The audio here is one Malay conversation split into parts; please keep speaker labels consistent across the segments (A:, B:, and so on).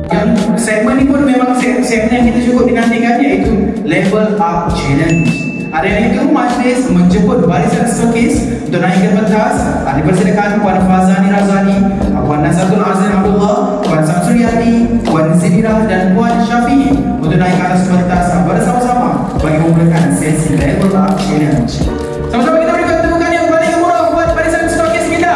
A: Yang segmen ni pun memang segmen yang kita cukup dinantikan, iaitu Level Up Challenge. Hari ini itu majlis menjemput barisan stokis untuk naikkan pentas. Dipersilakan Puan Fazani Razali, Puan Nazatul Azin Abdullah, Puan Samsul Yati, Puan Zidira dan Puan Syafi'i untuk naik atas pentas bersama-sama bagi memulakan sesi Level Up Challenge. Sama-sama kita berikan tepukan yang paling murah buat barisan stokis kita.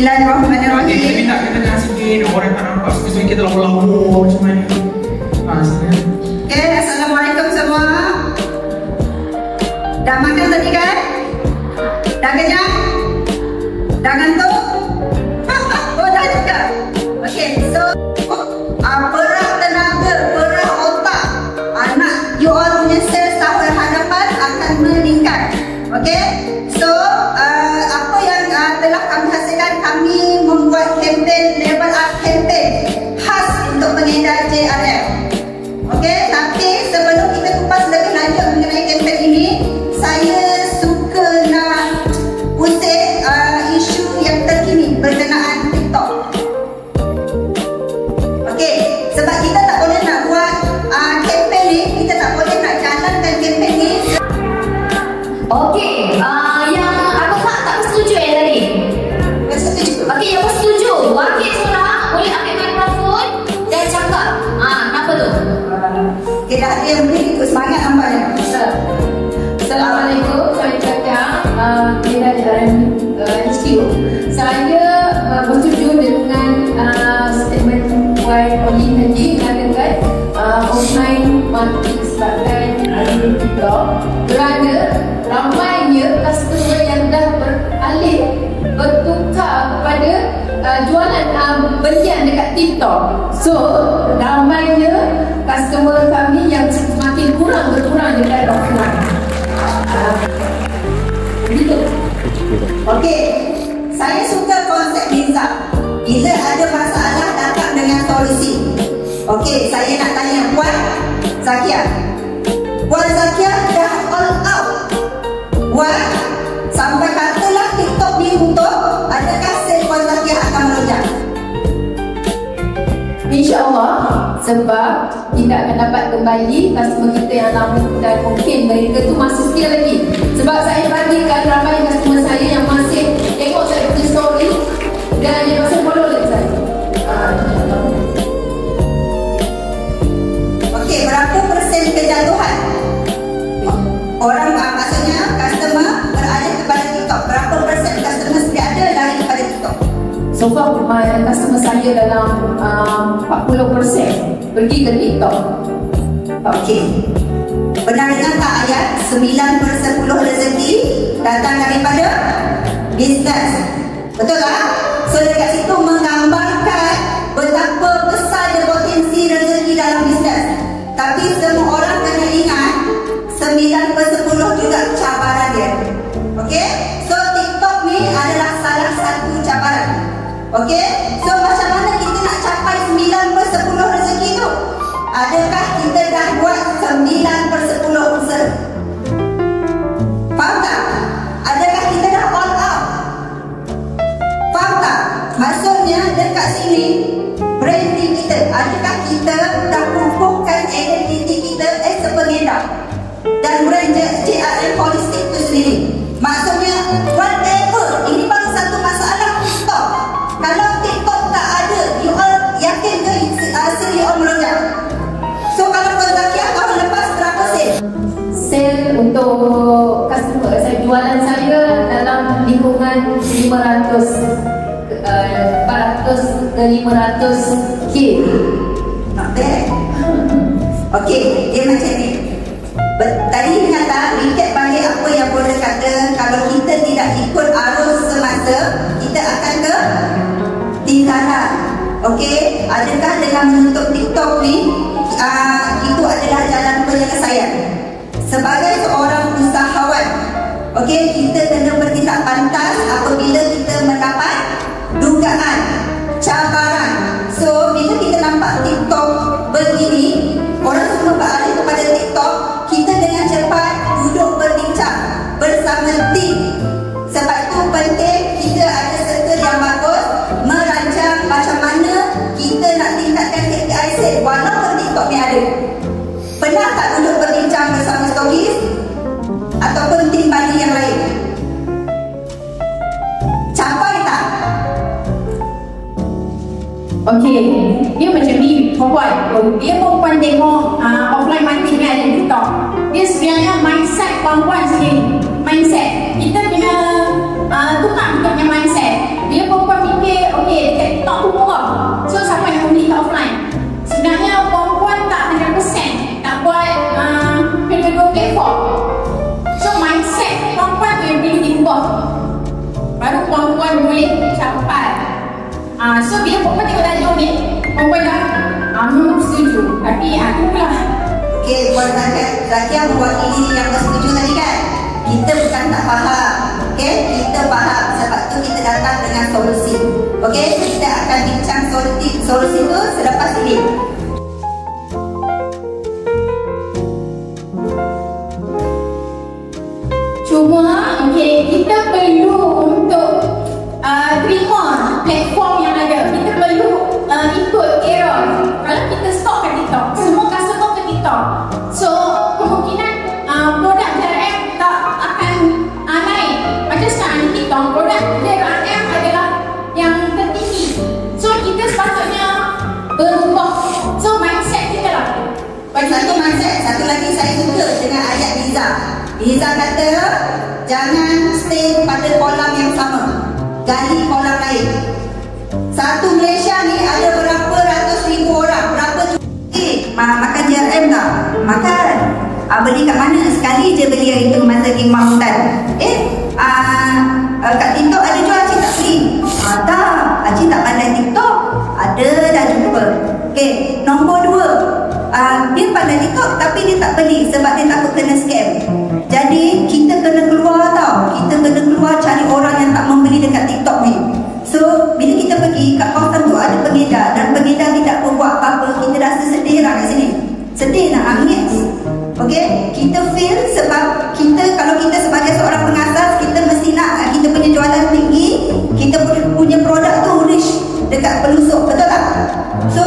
B: Bismillahirrahmanirrahim.
A: Kita minta kita jangan sikit, orang tak nampak sikit kita lawa-lawa macam mana.
B: Okay, Assalamualaikum semua. Dah makan tadi kan? Dah kenyang? Dah ngantuk? Oh dah juga. Okay, so perah tenaga, perah otak anak you all punya sel tahun hadapan akan meningkat. Okay, so apa yang telah kami hasilkan, kami membuat kempen Level Up campaign khas untuk pengedar JRF. Okey, tapi sebelum kita kupas lebih lanjut mengenai kempen ini, saya suka nak usik isu yang terkini berkenaan TikTok. Okey, sebab kita tak boleh nak buat kempen ni, kita tak boleh nak jalankan kempen ni.
C: Okey, yang aku tak setuju tadi. Okey, yang setuju, wakil seorang boleh ambil mikrofon dan cakap. Kenapa tu?
B: Okey, dah ada yang boleh ikut semangat nampaknya.
C: Assalamualaikum, saya Caca, Kedah Jalan HQ. Saya bersetuju dengan statement Puan Olin tadi mengatakan online marketing disebabkan TikTok kerana ramainya customer yang dah beralih bertukar kepada jualan belian dekat TikTok. So ramainya customer kami yang semakin berkurang dekat offline. Begitu.
B: Okey, saya suka konsep Nizam. Bila ada masalah datang dengan solusi. Okey, saya nak tanya Puan Zakia. Puan Zakia dah all out. Puan, sampai katalah TikTok ni tutup, adakah sel Puan Zakia akan melonjak?
C: InsyaAllah, sebab kita akan dapat kembali customer kita yang lama dan mungkin mereka tu masih setia lagi. Sebab saya perhatikan ramai customer saya yang masih tengok saya punya story dan dia masih follow lagi saya.
B: Okey, berapa persen kejatuhan? Orang maksudnya customer beralih kepada TikTok. Berapa persen customer sedia ada daripada TikTok?
C: So far, customer saya dalam 40% pergi ke TikTok.
B: Okey. Benar dengar tak ayat 9/10 rezeki datang daripada bisnes. Betul tak? So dekat situ menggambarkan betapa besar potensi rezeki dalam bisnes. Tapi semua orang kena ingat 9/10 juga cabaran dia. Okey? So TikTok ni adalah salah satu cabaran. Okey? So macam mana kita nak capai 9/10 rezeki tu? Adakah kita dah buat 9/10 usaha? Faham tak? Adakah kita dah all out? Faham tak? Maksudnya dekat sini branding kita, adakah kita dah kukuhkan identiti kita as a pengedar dan brand JRF Holistic itu sendiri? Maksudnya whatever, ini baru satu masalah TikTok. Kalau TikTok tak ada, you all yakin ke hasil you all melonjak? So kalau Puan Zakia tahun lepas berapa sale?
C: Sale untuk customer saya, jualan saya dalam lingkungan 400 ke 500K.
B: Not bad. Okey, dia macam ni. Tadi ingat tak, recap balik apa yang boleh kata, kalau kita tidak ikut arus semasa, kita akan ketinggalan. Okey, adakah dengan menutup TikTok ni itu adalah jalan penyelesaian? Sebagai seorang Okey, kita kena bertindak pantas apabila kita mendapat dugaan, cabaran. So, bila kita nampak TikTok begini, orang semua beralih kepada TikTok, kita dengan cepat duduk berbincang bersama tim. Sebab itu penting kita ada serta yang bagus merancang macam mana kita nak tingkatkan KPI set walaupun TikTok ni ada. Pernah tak duduk berbincang bersama stokis ataupun tim bagi yang lain? Capai tak?
C: Okey, dia macam ni perempuan. Dia perempuan tengok offline marketing ni ada TikTok. Dia sebenarnya mindset perempuan sendiri. Mindset. Kita kena tukar kita punya mindset. Dia perempuan fikir, okey, dekat TikTok tu murah. So siapa yang beli kat offline? Sebenarnya perempuan tak 100% tak buat kedua-dua platform. So mindset perempuan tu yang perlu diubah. Baru perempuan boleh capai. So bila perempuan tengok tajuk ni, perempuan dah memang setuju. Tapi aku pula.
B: Okey, Puan Zakia mewakili yang bersetuju tadi kan? Kita bukan tak faham. Okey, kita faham. Sebab tu kita datang dengan solusi. Okey, kita akan bincang solusi tu selepas ini.
C: Cuma, okey, kita perlu untuk terima platform yang ada. Kita perlu ikut era. Kalau kita stop kat TikTok, semua customer ke TikTok. So, kemungkinan produk JRM tak akan naik. Macam sekarang di TikTok, produk JRM adalah yang tertinggi. So, kita sepatutnya berubah. So, mindset kita lah.
B: Satu mindset, satu lagi saya suka dengan ayat Liza. Liza kata, jangan stay pada kolam yang sama, gali kolam lain. Satu Malaysia ni ada berapa ratus ribu orang, berapa makan JRM tak? Makan. Beli kat mana? Sekali je beli yang itu masa khidmat hutan. Kat TikTok ada jual, Acik tak beli? Tak, Acik tak pandai TikTok. Ada dah jumpa. Okay, nombor 2, dia pandai TikTok tapi dia tak beli sebab dia takut kena scam. Jadi kita kena keluar tau. Kita kena keluar cari orang yang tak membeli dekat TikTok ni. So bila kita pergi kat kawasan tu ada pengedar dan pengedar tidak buat apa-apa, kita rasa sedih lah kat sini. Sedih nak nangis. Okay, kita feel sebab kita, kalau kita sebagai seorang pengasas, kita mesti nak kita punya jualan tinggi, kita punya produk tu reach dekat pelusuk, betul tak? So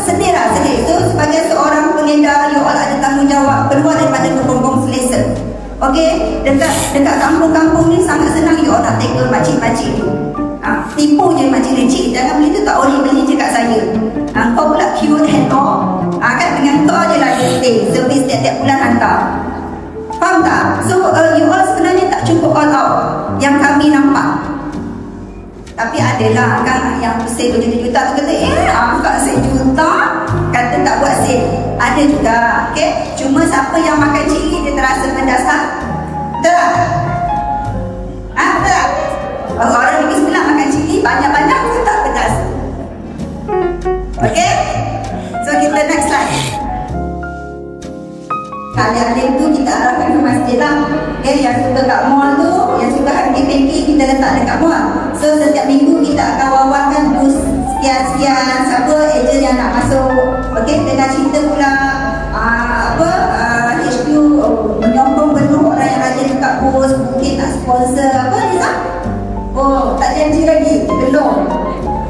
B: sedih lah, sedih. So sebagai seorang pengedar, you all ada tanggungjawab keluar daripada kepompong selesa. Okey, dekat kampung-kampung ni sangat senang you all nak tackle makcik-makcik ni. Tipu je makcik lecik, jangan beli tu tak boleh beli je kat saya. Kau pula cute hand kau. Kan dengan kau je lah dia stay, servis tiap-tiap bulan hantar. Faham tak? So you all sebenarnya tak cukup all out yang kami nampak. Tapi adalah kan yang sale berjuta-juta tu kata, angkat sejuta, kata tak buat sale. Ada juga, okay? Cuma siapa yang makan cili dia terasa mendasar. Betul tak? Betul tak? Orang Negeri Sembilan makan cili banyak-banyak tu tak pedas. Okay? So kita next slide. Alim-alim tu kita arahkan ke masjid lah. Okay, yang suka kat mall tu, yang suka hanki-hanki kita letak dekat mall. So setiap minggu kita akan wawarkan bus sekian-sekian siapa ejen yang nak masuk. Okay, dengan cerita pula HQ menyokong penuh orang yang rajin dekat bus, mungkin nak sponsor apa Nisa? Tak janji lagi, belum.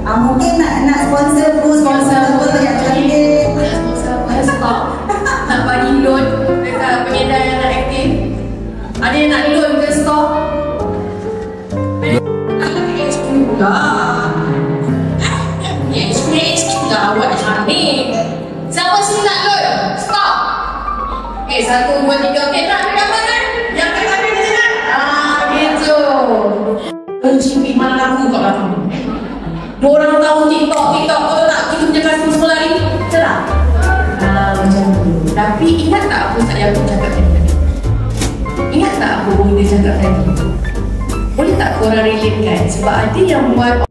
B: Mungkin nak sponsor bus, sponsor apa yang cantik.
C: Nak bagi loan dekat pengedar yang nak aktif. Ada yang nak loan ke stok. HQ pula. HQ pula awak cantik. Siapa sini nak loan? Stop. 1, 2, 3. Okay, nak gambar kan? Yang kat kami ni nak? Gitu. Cipi mana lagu kat belakang. Diorang tahu TikTok, betul tak? Kita punya customer semua lari. Betul tak? Macam tu. Tapi ingat tak apa saya aku cakap tadi? Ingat tak apa benda cakap tadi? Boleh tak korang relate kan? Sebab ada yang buat